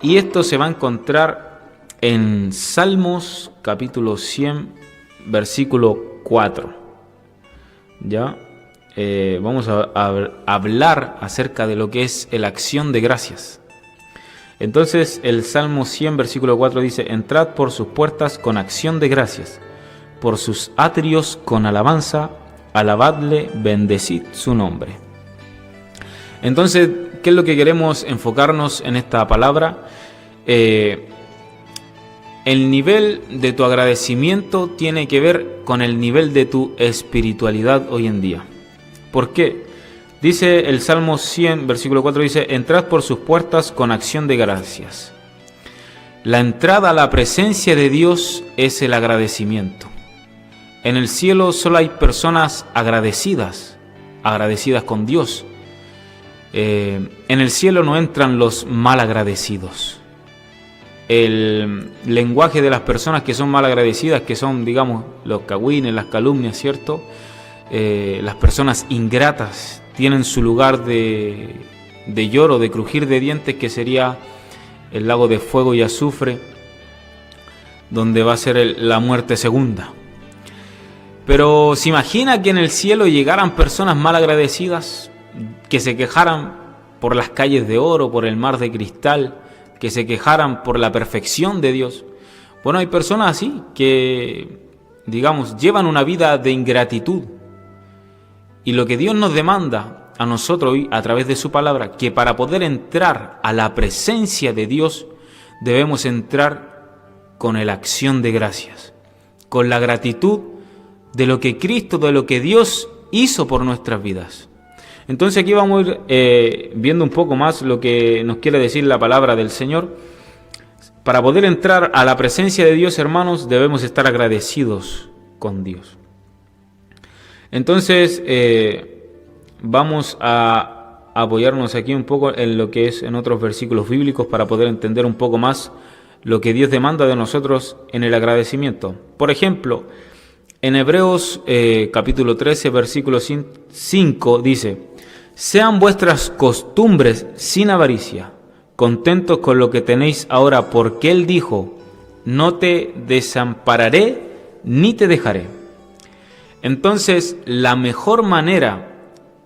Y esto se va a encontrar en Salmos capítulo 100, versículo 4. ¿Ya? Vamos a hablar acerca de lo que es la acción de gracias. Entonces el Salmo 100, versículo 4 dice: entrad por sus puertas con acción de gracias, por sus atrios con alabanza, alabadle, bendecid su nombre. Entonces, ¿qué es lo que queremos enfocarnos en esta palabra? El nivel de tu agradecimiento tiene que ver con el nivel de tu espiritualidad hoy en día. ¿Por qué? Dice el Salmo 100, versículo 4, dice: entrad por sus puertas con acción de gracias. La entrada a la presencia de Dios es el agradecimiento. En el cielo solo hay personas agradecidas con Dios. En el cielo no entran los mal agradecidos. El lenguaje de las personas que son mal agradecidas, que son, digamos, los cagüines, las calumnias, ¿cierto? Las personas ingratas tienen su lugar de lloro, de crujir de dientes, que sería el lago de fuego y azufre, donde va a ser la muerte segunda. Pero ¿se imagina que en el cielo llegaran personas mal agradecidas, que se quejaran por las calles de oro, por el mar de cristal, que se quejaran por la perfección de Dios? Bueno, hay personas así que, digamos, llevan una vida de ingratitud. Y lo que Dios nos demanda a nosotros hoy, a través de su palabra, que para poder entrar a la presencia de Dios, debemos entrar con la acción de gracias, con la gratitud de lo que Cristo, de lo que Dios hizo por nuestras vidas. Entonces aquí vamos a ir viendo un poco más lo que nos quiere decir la palabra del Señor. Para poder entrar a la presencia de Dios, hermanos, debemos estar agradecidos con Dios. Entonces vamos a apoyarnos aquí un poco en lo que es en otros versículos bíblicos para poder entender un poco más lo que Dios demanda de nosotros en el agradecimiento. Por ejemplo, en Hebreos capítulo 13, versículo 5 dice: sean vuestras costumbres sin avaricia, contentos con lo que tenéis ahora, porque Él dijo: no te desampararé ni te dejaré. Entonces, la mejor manera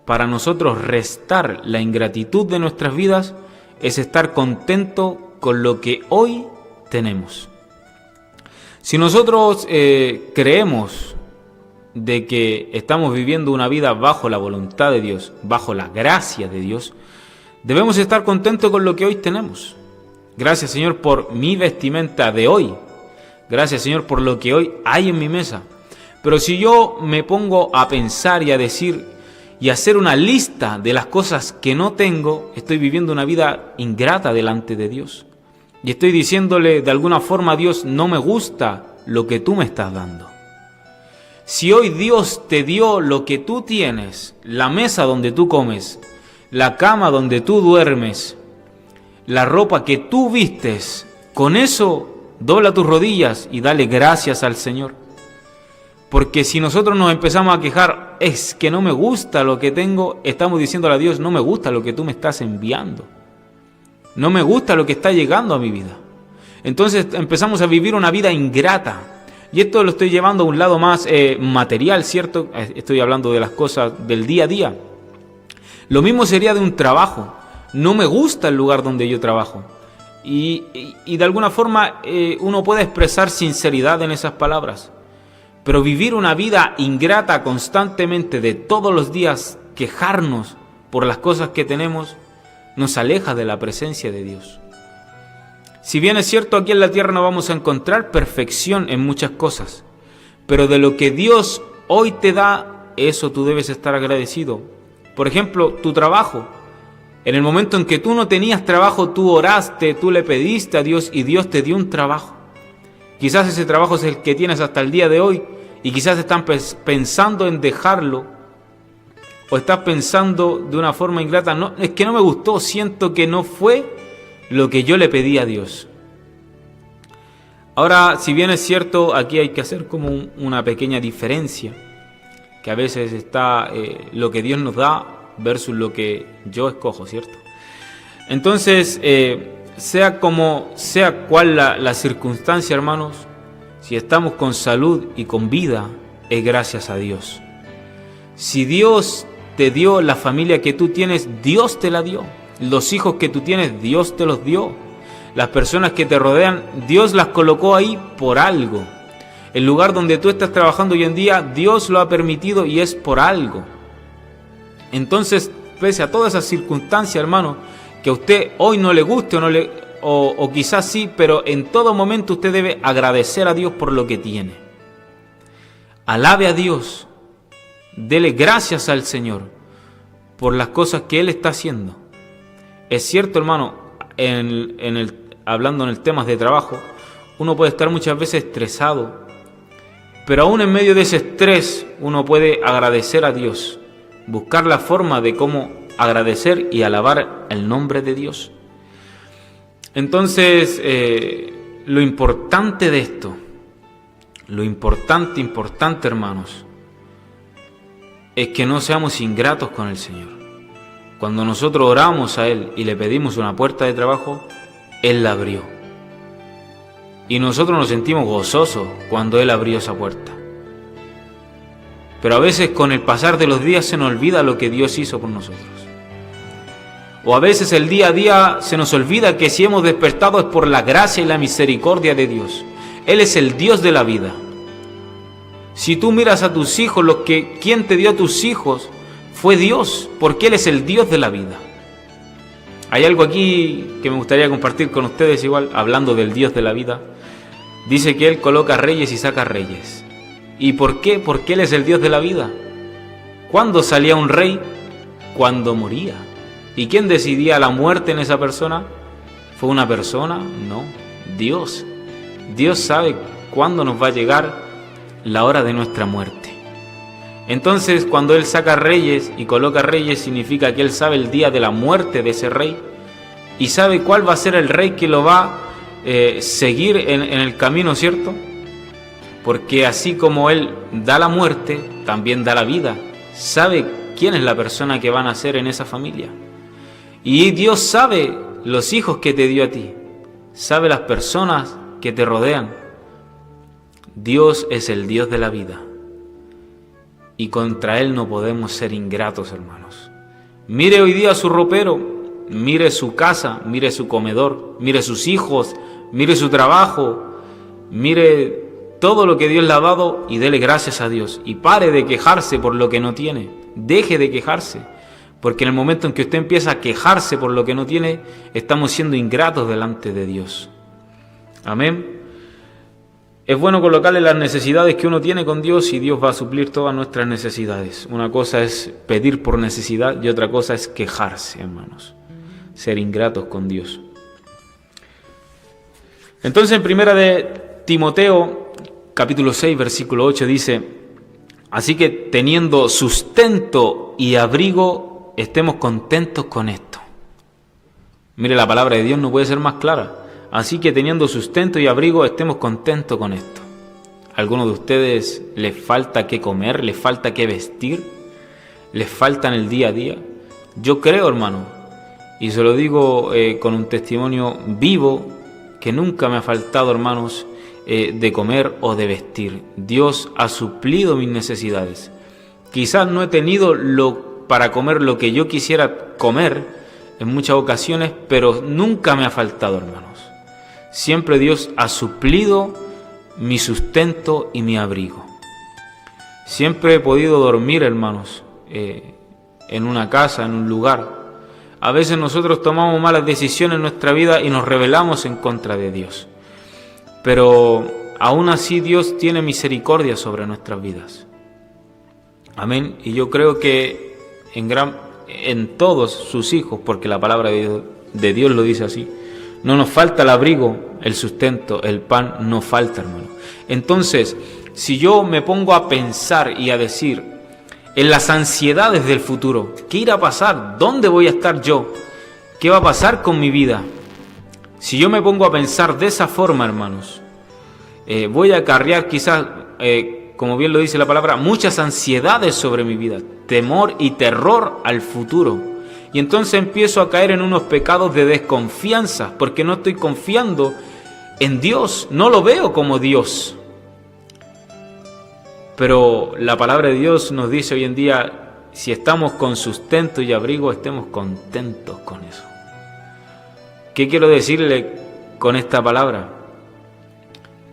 para nosotros restar la ingratitud de nuestras vidas es estar contento con lo que hoy tenemos. Si nosotros creemos de que estamos viviendo una vida bajo la voluntad de Dios, bajo la gracia de Dios, debemos estar contentos con lo que hoy tenemos. Gracias, Señor, por mi vestimenta de hoy. Gracias, Señor, por lo que hoy hay en mi mesa. Pero si yo me pongo a pensar y a decir y a hacer una lista de las cosas que no tengo, estoy viviendo una vida ingrata delante de Dios. Y estoy diciéndole de alguna forma a Dios: no me gusta lo que tú me estás dando. Si hoy Dios te dio lo que tú tienes, la mesa donde tú comes, la cama donde tú duermes, la ropa que tú vistes, con eso dobla tus rodillas y dale gracias al Señor. Porque si nosotros nos empezamos a quejar, es que no me gusta lo que tengo, estamos diciéndole a Dios: no me gusta lo que tú me estás enviando. No me gusta lo que está llegando a mi vida. Entonces empezamos a vivir una vida ingrata. Y esto lo estoy llevando a un lado más material, ¿cierto? Estoy hablando de las cosas del día a día. Lo mismo sería de un trabajo. No me gusta el lugar donde yo trabajo. Y de alguna forma uno puede expresar sinceridad en esas palabras. Pero vivir una vida ingrata constantemente, de todos los días quejarnos por las cosas que tenemos, nos aleja de la presencia de Dios. Si bien es cierto, aquí en la tierra no vamos a encontrar perfección en muchas cosas, pero de lo que Dios hoy te da, eso tú debes estar agradecido. Por ejemplo, tu trabajo. En el momento en que tú no tenías trabajo, tú oraste, tú le pediste a Dios y Dios te dio un trabajo. Quizás ese trabajo es el que tienes hasta el día de hoy y quizás están pensando en dejarlo, o estás pensando de una forma ingrata: no, es que no me gustó, siento que no fue lo que yo le pedí a Dios. Ahora, si bien es cierto, aquí hay que hacer como una pequeña diferencia, que a veces está lo que Dios nos da versus lo que yo escojo, ¿cierto? Entonces, sea cual la circunstancia, hermanos, si estamos con salud y con vida, es gracias a Dios. Si Dios te dio la familia que tú tienes, Dios te la dio. Los hijos que tú tienes, Dios te los dio. Las personas que te rodean, Dios las colocó ahí por algo. El lugar donde tú estás trabajando hoy en día, Dios lo ha permitido y es por algo. Entonces, pese a todas esas circunstancias, hermano, que a usted hoy no le guste o quizás sí, pero en todo momento usted debe agradecer a Dios por lo que tiene. Alabe a Dios, dele gracias al Señor por las cosas que Él está haciendo. Es cierto, hermano, hablando en el tema de trabajo, uno puede estar muchas veces estresado, pero aún en medio de ese estrés uno puede agradecer a Dios, buscar la forma de cómo agradecer y alabar el nombre de Dios. Entonces, lo importante de esto, lo importante, hermanos, es que no seamos ingratos con el Señor. Cuando nosotros oramos a Él y le pedimos una puerta de trabajo, Él la abrió. Y nosotros nos sentimos gozosos cuando Él abrió esa puerta. Pero a veces con el pasar de los días se nos olvida lo que Dios hizo por nosotros. O a veces el día a día se nos olvida que si hemos despertado es por la gracia y la misericordia de Dios. Él es el Dios de la vida. Si tú miras a tus hijos, quien te dio a tus hijos fue Dios, porque Él es el Dios de la vida. Hay algo aquí que me gustaría compartir con ustedes, igual, hablando del Dios de la vida. Dice que Él coloca reyes y saca reyes. ¿Y por qué? Porque Él es el Dios de la vida. ¿Cuándo salía un rey? Cuando moría. ¿Y quién decidía la muerte en esa persona? ¿Fue una persona? No, Dios. Dios sabe cuándo nos va a llegar la hora de nuestra muerte. Entonces, cuando Él saca reyes y coloca reyes, significa que Él sabe el día de la muerte de ese rey y sabe cuál va a ser el rey que lo va a seguir en el camino, ¿cierto? Porque así como Él da la muerte, también da la vida. Sabe quién es la persona que va a nacer en esa familia. Y Dios sabe los hijos que te dio a ti, sabe las personas que te rodean. Dios es el Dios de la vida y contra Él no podemos ser ingratos, hermanos. Mire hoy día su ropero, mire su casa, mire su comedor, mire sus hijos, mire su trabajo, mire todo lo que Dios le ha dado y dele gracias a Dios. Y pare de quejarse por lo que no tiene, deje de quejarse. Porque en el momento en que usted empieza a quejarse por lo que no tiene, estamos siendo ingratos delante de Dios. Amén. Es bueno colocarle las necesidades que uno tiene con Dios y Dios va a suplir todas nuestras necesidades. Una cosa es pedir por necesidad y otra cosa es quejarse, hermanos. Ser ingratos con Dios. Entonces en primera de Timoteo, capítulo 6, versículo 8 dice: así que teniendo sustento y abrigo, estemos contentos con esto. Mire, la palabra de Dios no puede ser más clara. Así que teniendo sustento y abrigo, estemos contentos con esto. ¿A alguno de ustedes les falta qué comer? ¿Les falta qué vestir? ¿Les falta en el día a día? Yo creo, hermano, y se lo digo con un testimonio vivo, que nunca me ha faltado, hermanos, de comer o de vestir. Dios ha suplido mis necesidades. Quizás no he tenido para comer lo que yo quisiera comer en muchas ocasiones, pero nunca me ha faltado, hermanos. Siempre Dios ha suplido mi sustento y mi abrigo. Siempre he podido dormir, hermanos, en una casa, en un lugar. A veces nosotros tomamos malas decisiones en nuestra vida y nos rebelamos en contra de Dios. Pero aún así Dios tiene misericordia sobre nuestras vidas. Amén. Y yo creo que en todos sus hijos, porque la palabra de Dios lo dice así, no nos falta el abrigo, el sustento, el pan, no falta, hermano. Entonces, si yo me pongo a pensar y a decir en las ansiedades del futuro, ¿qué irá a pasar? ¿Dónde voy a estar yo? ¿Qué va a pasar con mi vida? Si yo me pongo a pensar de esa forma, hermanos, voy a acarrear quizás, como bien lo dice la palabra, muchas ansiedades sobre mi vida, temor y terror al futuro. Y entonces empiezo a caer en unos pecados de desconfianza, porque no estoy confiando en Dios, no lo veo como Dios. Pero la palabra de Dios nos dice hoy en día, si estamos con sustento y abrigo, estemos contentos con eso. ¿Qué quiero decirle con esta palabra?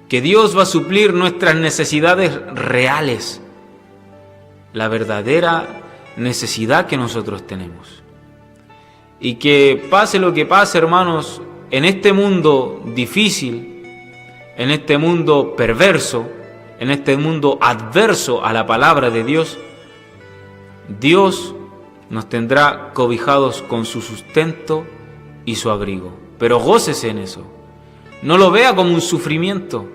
Que Dios va a suplir nuestras necesidades reales, la verdadera necesidad que nosotros tenemos. Y que pase lo que pase, hermanos, en este mundo difícil, en este mundo perverso, en este mundo adverso a la palabra de Dios, Dios nos tendrá cobijados con su sustento y su abrigo. Pero gócese en eso. No lo vea como un sufrimiento,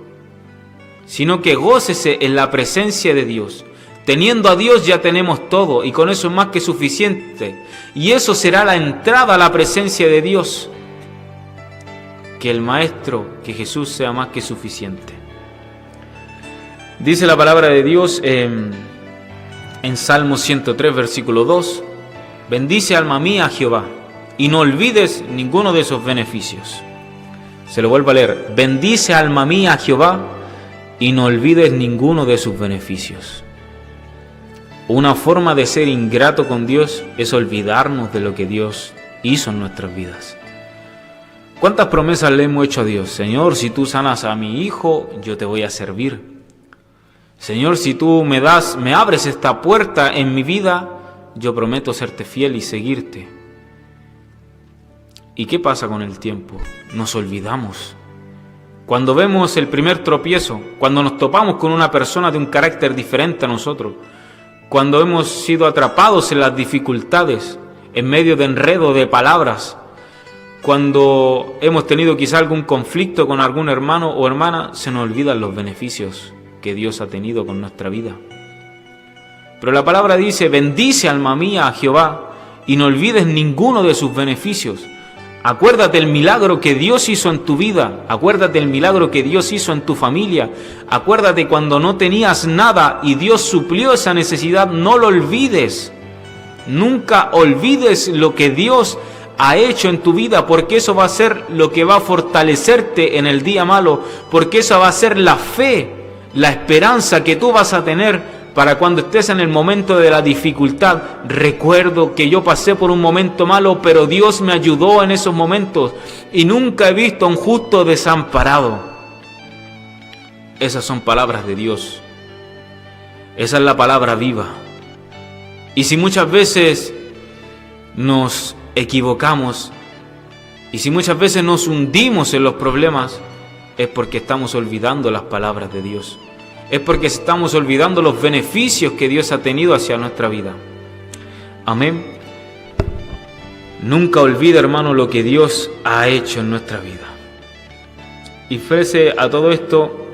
sino que gócese en la presencia de Dios. Teniendo a Dios ya tenemos todo, y con eso es más que suficiente. Y eso será la entrada a la presencia de Dios. Que el Maestro, que Jesús, sea más que suficiente. Dice la palabra de Dios en Salmo 103, versículo 2. Bendice alma mía a Jehová, y no olvides ninguno de esos beneficios. Se lo vuelvo a leer. Bendice alma mía a Jehová, y no olvides ninguno de sus beneficios. Una forma de ser ingrato con Dios es olvidarnos de lo que Dios hizo en nuestras vidas. ¿Cuántas promesas le hemos hecho a Dios? Señor, si tú sanas a mi hijo, yo te voy a servir. Señor, si tú me abres esta puerta en mi vida, yo prometo serte fiel y seguirte. ¿Y qué pasa con el tiempo? Nos olvidamos. Cuando vemos el primer tropiezo, cuando nos topamos con una persona de un carácter diferente a nosotros, cuando hemos sido atrapados en las dificultades, en medio de enredo de palabras, cuando hemos tenido quizá algún conflicto con algún hermano o hermana, se nos olvidan los beneficios que Dios ha tenido con nuestra vida. Pero la palabra dice, bendice alma mía a Jehová, y no olvides ninguno de sus beneficios. Acuérdate el milagro que Dios hizo en tu vida, acuérdate el milagro que Dios hizo en tu familia, acuérdate cuando no tenías nada y Dios suplió esa necesidad, no lo olvides. Nunca olvides lo que Dios ha hecho en tu vida, porque eso va a ser lo que va a fortalecerte en el día malo, porque eso va a ser la fe, la esperanza que tú vas a tener para cuando estés en el momento de la dificultad. Recuerdo que yo pasé por un momento malo, pero Dios me ayudó en esos momentos y nunca he visto a un justo desamparado. Esas son palabras de Dios. Esa es la palabra viva. Y si muchas veces nos equivocamos y si muchas veces nos hundimos en los problemas, es porque estamos olvidando las palabras de Dios. Es porque estamos olvidando los beneficios que Dios ha tenido hacia nuestra vida. Amén. Nunca olvide, hermano, lo que Dios ha hecho en nuestra vida. Y frente a todo esto,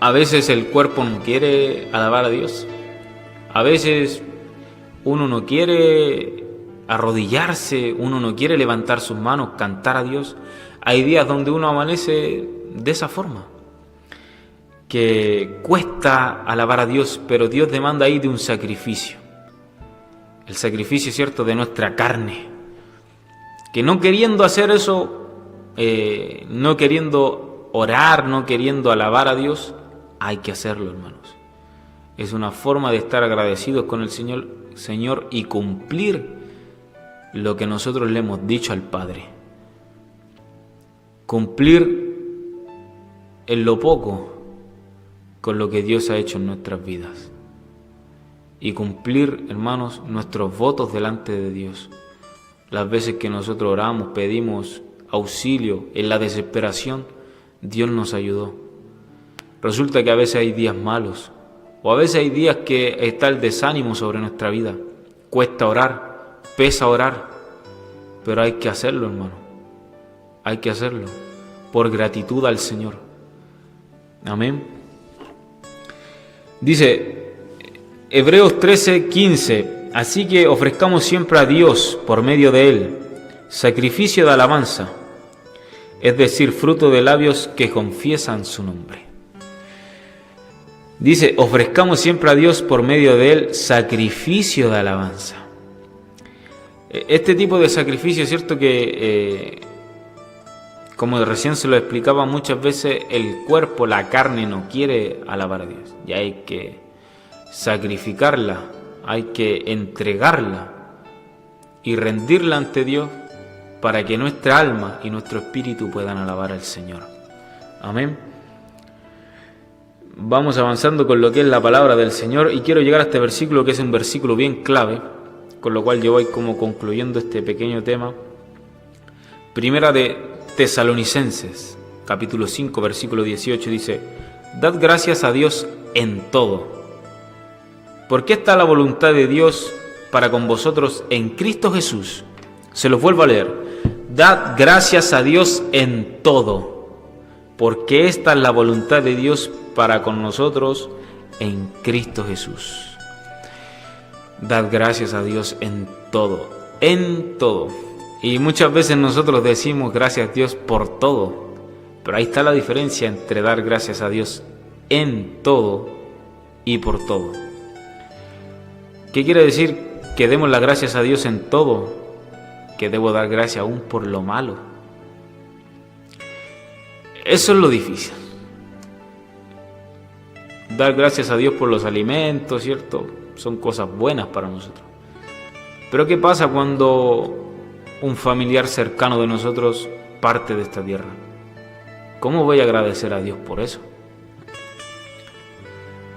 a veces el cuerpo no quiere alabar a Dios. A veces uno no quiere arrodillarse, uno no quiere levantar sus manos, cantar a Dios. Hay días donde uno amanece de esa forma, que cuesta alabar a Dios, pero Dios demanda ahí de un sacrificio. El sacrificio, ¿cierto?, de nuestra carne. Que no queriendo hacer eso, no queriendo orar, no queriendo alabar a Dios, hay que hacerlo, hermanos. Es una forma de estar agradecidos con el Señor y cumplir lo que nosotros le hemos dicho al Padre. Cumplir en lo poco con lo que Dios ha hecho en nuestras vidas. Y cumplir, hermanos, nuestros votos delante de Dios. Las veces que nosotros oramos, pedimos auxilio en la desesperación, Dios nos ayudó. Resulta que a veces hay días malos, o a veces hay días que está el desánimo sobre nuestra vida. Cuesta orar, pesa orar, pero hay que hacerlo, hermano. Hay que hacerlo por gratitud al Señor. Amén. Dice Hebreos 13:15, así que ofrezcamos siempre a Dios por medio de Él sacrificio de alabanza, es decir, fruto de labios que confiesan su nombre. Dice, ofrezcamos siempre a Dios por medio de Él sacrificio de alabanza. Este tipo de sacrificio es cierto que, como recién se lo explicaba, muchas veces el cuerpo, la carne no quiere alabar a Dios. Y hay que sacrificarla, hay que entregarla y rendirla ante Dios para que nuestra alma y nuestro espíritu puedan alabar al Señor. Amén. Vamos avanzando con lo que es la palabra del Señor y quiero llegar a este versículo que es un versículo bien clave, con lo cual yo voy como concluyendo este pequeño tema. Primera de Tesalonicenses, capítulo 5, versículo 18, dice: Dad gracias a Dios en todo, porque esta es la voluntad de Dios para con vosotros en Cristo Jesús. Se los vuelvo a leer: Dad gracias a Dios en todo, porque esta es la voluntad de Dios para con nosotros en Cristo Jesús. Dad gracias a Dios en todo, en todo. Y muchas veces nosotros decimos gracias a Dios por todo, pero ahí está la diferencia entre dar gracias a Dios en todo y por todo. ¿Qué quiere decir que demos las gracias a Dios en todo? Que debo dar gracias aún por lo malo. Eso es lo difícil. Dar gracias a Dios por los alimentos, ¿cierto? Son cosas buenas para nosotros. Pero ¿qué pasa cuando un familiar cercano de nosotros parte de esta tierra? ¿Cómo voy a agradecer a Dios por eso?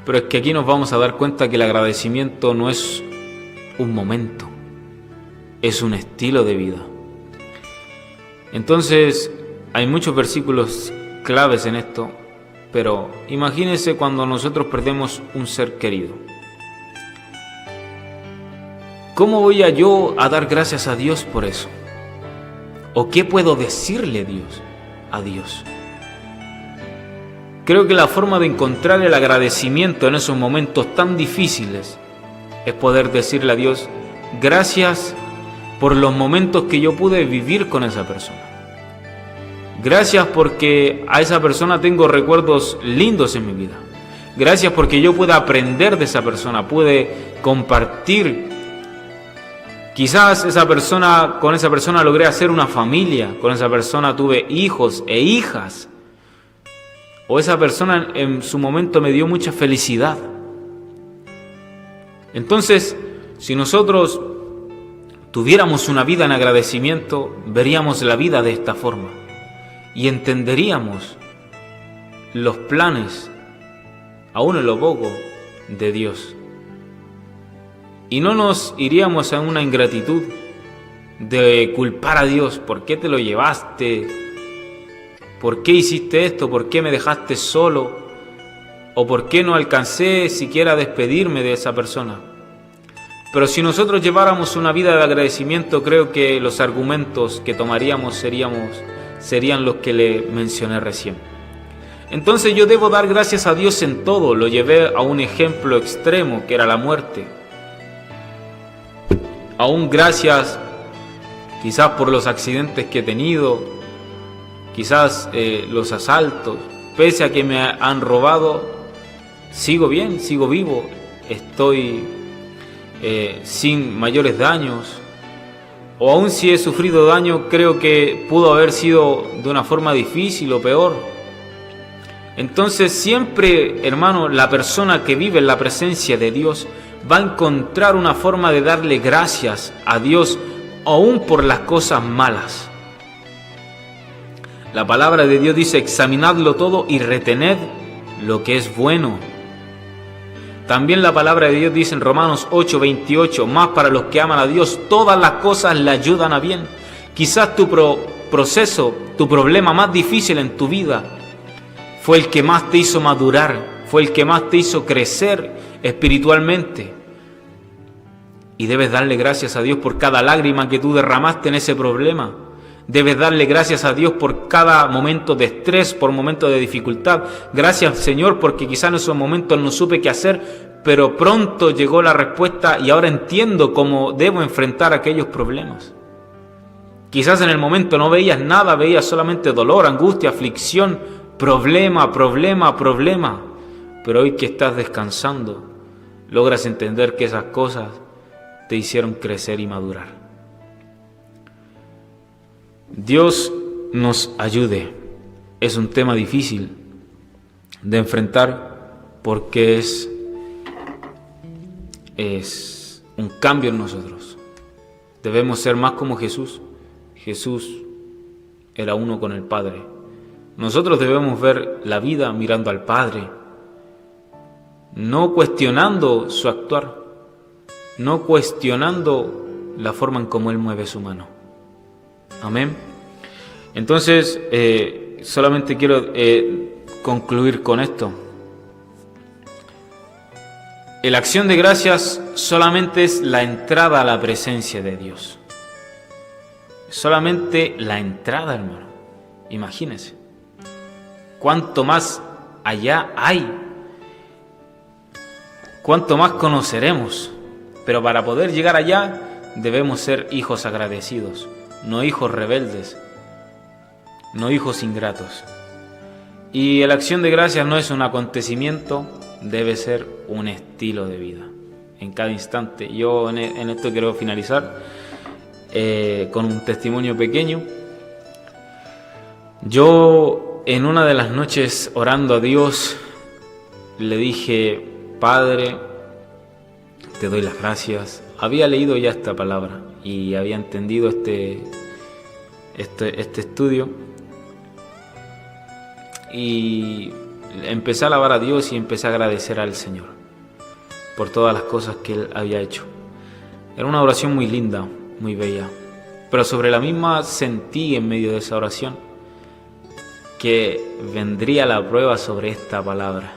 Pero es que aquí nos vamos a dar cuenta que el agradecimiento no es un momento, es un estilo de vida. Entonces, hay muchos versículos claves en esto, pero imagínense cuando nosotros perdemos un ser querido. ¿Cómo voy yo a dar gracias a Dios por eso? ¿O qué puedo decirle a Dios? Creo que la forma de encontrar el agradecimiento en esos momentos tan difíciles es poder decirle a Dios: gracias por los momentos que yo pude vivir con esa persona. Gracias porque a esa persona tengo recuerdos lindos en mi vida. Gracias porque yo pude aprender de esa persona, pude compartir. Quizás con esa persona logré hacer una familia, con esa persona tuve hijos e hijas. O esa persona en su momento me dio mucha felicidad. Entonces, si nosotros tuviéramos una vida en agradecimiento, veríamos la vida de esta forma y entenderíamos los planes, aún en lo poco, de Dios. Y no nos iríamos a una ingratitud de culpar a Dios. ¿Por qué te lo llevaste? ¿Por qué hiciste esto? ¿Por qué me dejaste solo? ¿O por qué no alcancé siquiera a despedirme de esa persona? Pero si nosotros lleváramos una vida de agradecimiento, creo que los argumentos que tomaríamos serían los que le mencioné recién. Entonces yo debo dar gracias a Dios en todo. Lo llevé a un ejemplo extremo, que era la muerte. Aún gracias quizás por los accidentes que he tenido, quizás los asaltos, pese a que me han robado, sigo bien, sigo vivo, estoy sin mayores daños, o aún si he sufrido daño, creo que pudo haber sido de una forma difícil o peor. Entonces siempre, hermano, la persona que vive en la presencia de Dios va a encontrar una forma de darle gracias a Dios aún por las cosas malas. La palabra de Dios dice: examinadlo todo y retened lo que es bueno. También la palabra de Dios dice en Romanos 8:28: más para los que aman a Dios, todas las cosas le ayudan a bien. Quizás tu proceso, tu problema más difícil en tu vida fue el que más te hizo madurar, fue el que más te hizo crecer espiritualmente. Y debes darle gracias a Dios por cada lágrima que tú derramaste en ese problema. Debes darle gracias a Dios por cada momento de estrés, por momentos de dificultad. Gracias, Señor, porque quizás en esos momentos no supe qué hacer, pero pronto llegó la respuesta y ahora entiendo cómo debo enfrentar aquellos problemas. Quizás en el momento no veías nada, veías solamente dolor, angustia, aflicción, problema. Pero hoy que estás descansando, logras entender que esas cosas te hicieron crecer y madurar. Dios nos ayude. Es un tema difícil de enfrentar porque es un cambio en nosotros. Debemos ser más como Jesús. Jesús era uno con el Padre. Nosotros debemos ver la vida mirando al Padre, no cuestionando su actuar, no cuestionando la forma en cómo Él mueve su mano. Amén. Entonces, solamente quiero concluir con esto. La acción de gracias solamente es la entrada a la presencia de Dios. Solamente la entrada, hermano. Imagínense. ¿Cuánto más allá hay? ¿Cuánto más conoceremos? Pero para poder llegar allá debemos ser hijos agradecidos, no hijos rebeldes, no hijos ingratos. Y la acción de gracias no es un acontecimiento, debe ser un estilo de vida en cada instante. Yo en esto quiero finalizar con un testimonio pequeño. Yo en una de las noches orando a Dios le dije: Padre, te doy las gracias. Había leído ya esta palabra y había entendido este estudio, y empecé a alabar a Dios y empecé a agradecer al Señor por todas las cosas que Él había hecho. Era una oración muy linda, muy bella, pero sobre la misma sentí en medio de esa oración que vendría la prueba sobre esta palabra.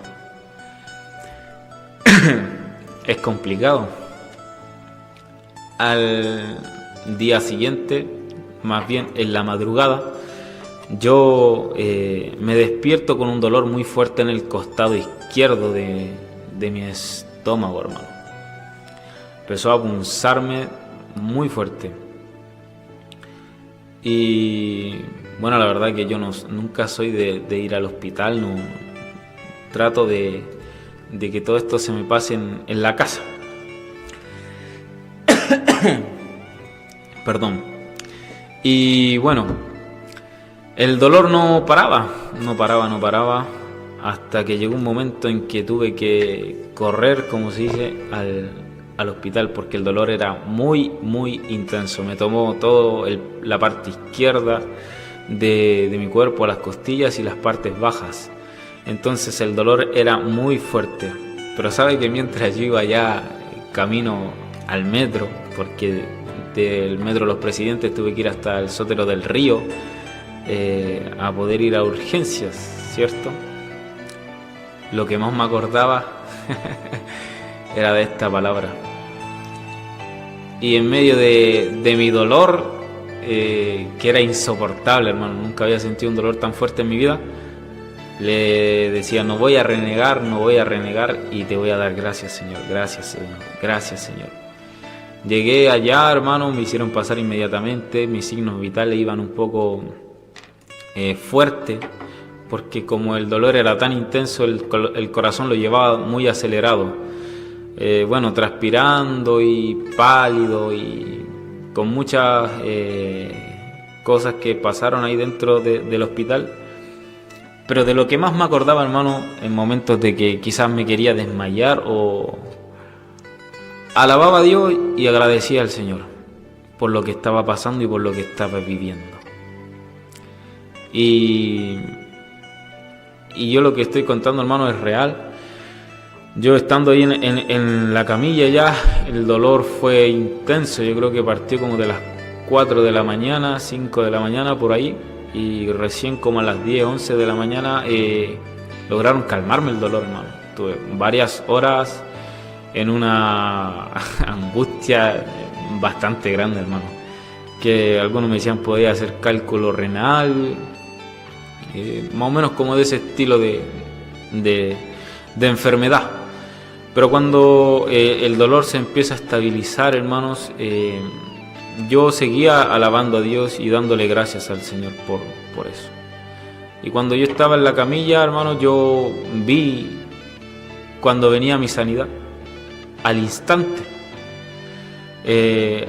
Es complicado. Al día siguiente, más bien en la madrugada, yo me despierto con un dolor muy fuerte en el costado izquierdo de mi estómago, hermano. Empezó a punzarme muy fuerte. Y bueno, la verdad que yo nunca soy de ir al hospital, no trato de que todo esto se me pase en la casa. Perdón. Y bueno, el dolor no paraba, hasta que llegó un momento en que tuve que correr, como se dice, al hospital, porque el dolor era muy, muy intenso. Me tomó toda la parte izquierda de mi cuerpo, las costillas y las partes bajas. Entonces el dolor era muy fuerte. Pero sabe que mientras yo iba ya camino al metro, porque del metro Los Presidentes tuve que ir hasta el Sótero del Río a poder ir a urgencias, ¿cierto? Lo que más me acordaba era de esta palabra. Y en medio de mi dolor, que era insoportable, hermano, nunca había sentido un dolor tan fuerte en mi vida, le decía: no voy a renegar, y te voy a dar gracias, Señor, gracias, Señor, gracias, Señor. Llegué allá, hermano, me hicieron pasar inmediatamente, mis signos vitales iban un poco fuerte, porque como el dolor era tan intenso, el corazón lo llevaba muy acelerado. Bueno, transpirando y pálido y con muchas cosas que pasaron ahí dentro del hospital. Pero de lo que más me acordaba, hermano, en momentos de que quizás me quería desmayar, o alababa a Dios y agradecía al Señor por lo que estaba pasando y por lo que estaba viviendo. Y yo lo que estoy contando, hermano, es real. Yo estando ahí en la camilla ya, el dolor fue intenso. Yo creo que partió como de las 4 de la mañana, 5 de la mañana, por ahí. Y recién como a las 10, 11 de la mañana lograron calmarme el dolor, hermano. Tuve varias horas en una angustia bastante grande, hermano. Que algunos me decían podía hacer cálculo renal, más o menos como de ese estilo de enfermedad. Pero cuando el dolor se empieza a estabilizar, hermanos, yo seguía alabando a Dios y dándole gracias al Señor por eso. Y cuando yo estaba en la camilla, hermanos, yo vi cuando venía mi sanidad al instante.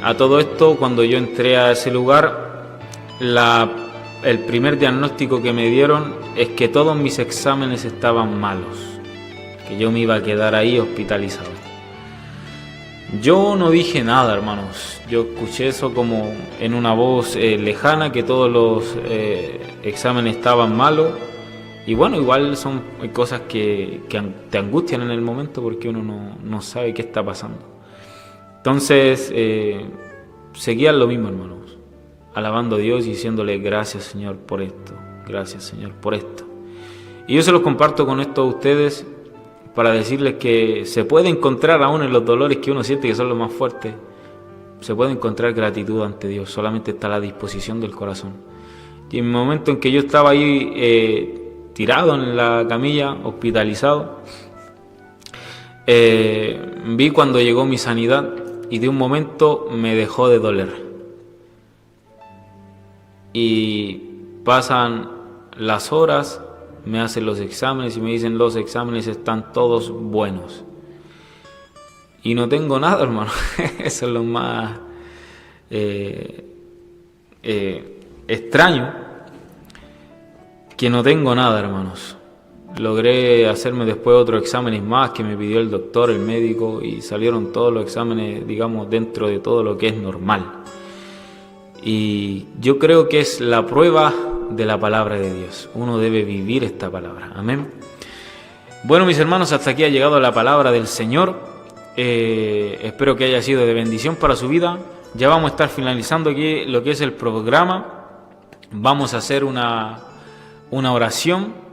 A todo esto, cuando yo entré a ese lugar, el primer diagnóstico que me dieron es que todos mis exámenes estaban malos, que yo me iba a quedar ahí hospitalizado. Yo no dije nada, hermanos. Yo escuché eso como en una voz lejana, que todos los exámenes estaban malos. Y bueno, igual son cosas que te angustian en el momento, porque uno no sabe qué está pasando. Entonces, seguían lo mismo, hermanos, alabando a Dios y diciéndole: gracias, Señor, por esto. Gracias, Señor, por esto. Y yo se los comparto con esto a ustedes para decirles que se puede encontrar, aún en los dolores que uno siente que son los más fuertes, se puede encontrar gratitud ante Dios. Solamente está a la disposición del corazón. Y en el momento en que yo estaba ahí tirado en la camilla, hospitalizado, vi cuando llegó mi sanidad, y de un momento me dejó de doler. Y pasan las horas, me hacen los exámenes y me dicen: los exámenes están todos buenos. Y no tengo nada, hermano. Eso es lo más extraño, que no tengo nada, hermanos. Logré hacerme después otros exámenes más que me pidió el doctor, el médico, y salieron todos los exámenes, digamos, dentro de todo lo que es normal. Y yo creo que es la prueba de la palabra de Dios. Uno debe vivir esta palabra. Amén. Bueno, mis hermanos, hasta aquí ha llegado la palabra del Señor. Espero que haya sido de bendición para su vida. Ya vamos a estar finalizando aquí lo que es el programa. Vamos a hacer una oración